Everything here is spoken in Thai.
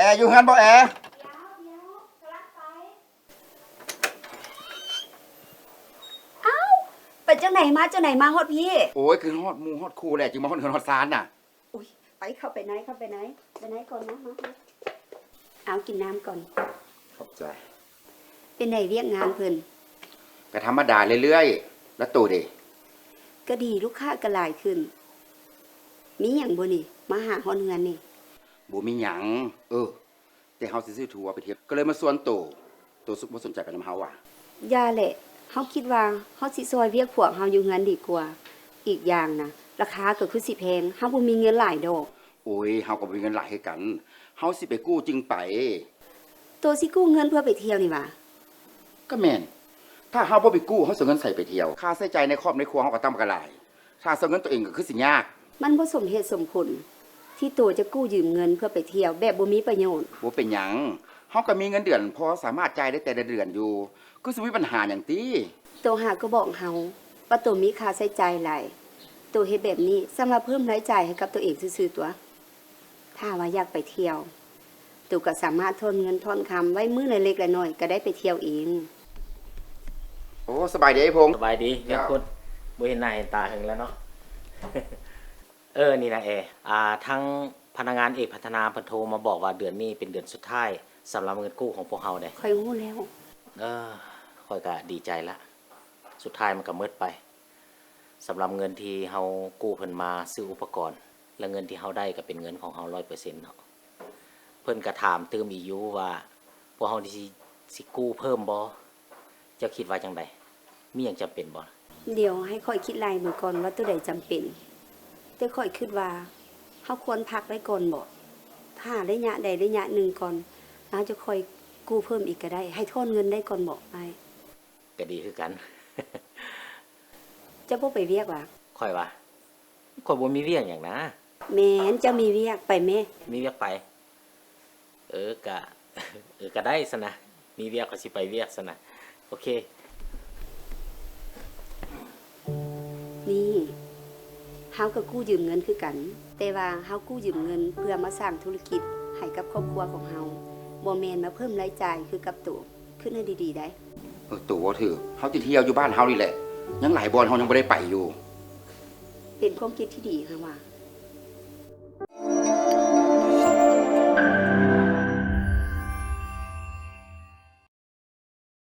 ร์อยู่เฮือนบ่แอร์เป็นจังไหนมาฮอดพี่ โอ้ยคือฮอดหมู่ฮอดครูแหละจึงมาฮอดเฮือนฮอดซานน่ะ อุ้ยไปเข้าไปไหนไปไหนก่อนนะมาเอากินน้ำก่อน ขอบใจ เป็นไหนเรียกงานเพิ่น ก็ธรรมดาเรื่อยๆแล้วตู่ดิ ก็ดีลูกค้าก็หลายขึ้น มีหยังบ่นี่มาหาฮอดเฮือนนี่ บ่มีหยังแต่เฮาสิซื้อทัวร์ไปเที่ยวก็เลยมาชวนตู่บ่สนใจไปนำเฮาอ่ะ อย่าแหละเฮาคิดว่าเฮาสิซอยเวียกพวกเฮาอยู่เฮือนดีกว่า อีกอย่างนะราคาก็คือสิแพงเฮาบ่มีเงินหลายดอก โอ้ยเฮาก็บ่มีเงินหลายคือกันเฮาสิไปกู้จึงไป ตัวสิกู้เงินเพื่อไปเที่ยวนี่หว่า ก็แม่นถ้าเฮาบ่ไปกู้เฮาสิเอาเงินใส่ไปเที่ยวค่าใช้จ่ายในครอบในครัวเฮาก็ต่ำกะหลายค่าใช้เงินตัวเองก็คือสิยาก มันบ่สมเหตุสมผลที่ตัวจะกู้ยืมเงินเพื่อไปเที่ยวแบบบ่มีประโยชน์ บ่เป็นหยังเฮาก็มีเงินเดือนพอสามารถจ่ายได้แต่ละเดือนอยู่ก็สิมีปัญหาหยังติ ตัวหาก็บอกเฮาว่าตัวมีค่าใช้จ่ายหลายตัวเฮ็ดแบบนี้สำหรับเพิ่มรายจ่ายให้กับตัวเองซื่อๆตัว ถ้าว่าอยากไปเที่ยวตัวก็สามารถทอนเงินทอนคำไว้มื้อละเล็กละน้อยก็ได้ไปเที่ยวเอง โอ้สบายดีไอ้พงษ์ สบายดียังคุณบ่เห็นหน้าเห็นตาถึงแล้วเนาะ นี่นะทั้งพนักงานเอกพัฒนาเพิ่นโทรมาบอกว่าเดือนนี้เป็นเดือนสุดท้ายสำหรับเงินกู้ของพวกเฮาเด้ ค่อยรู้แล้ว ค่อยก็ดีใจละสุดท้ายมันก็หมดไปสำหรับเงินที่เฮากู้เพิ่นมาซื้ออุปกรณ์ และเงินที่เฮาได้ก็เป็นเงินของเฮา 100% เนาะเพิ่นก็ถามเติมอีกอยู่ว่าพวกเฮาสิกู้เพิ่มบ่เจ้าคิดว่าจังไดมีหยังจำเป็นบ่ เดี๋ยวให้ค่อยคิดรายมือก่อนว่าตัวใดจำเป็น แต่ค่อยคิดว่าเฮาควรพักไว้ก่อนบ่ถ้าระยะใดระยะหนึ่งก่อนเราจะค่อยกู้เพิ่มอีกก็ได้ ให้ทอนเงินได้ก่อนบ่ไป ก็ดีคือกัน จะบ่ไปเวียกว่ะ ค่อยว่าค่อยบ่มีเวียกหยังนะ แม่นเจะมีเวียกไปแม่ มีเวียกไป ก็ ก็ได้ซะนะ มีเวียกก็สิไปเวียกซะนะ โอเค นี่เฮาก็กู้ยืมเงินคือกัน แต่ว่าเฮากู้ยืมเงินเพื่อมาสร้างธุรกิจให้กับครอบครัวของเฮาบ่แม่นมาเพิ่มรายจ่ายคือกับตัวขึ้นให้ดีๆได้ ตู่บ่ถือเฮาสิเที่ยวอยู่บ้านเฮานี่แหละยังหลายบ่อนเฮายังบ่ได้ไปอยู่ เป็นความคิดที่ดีค่ะว่า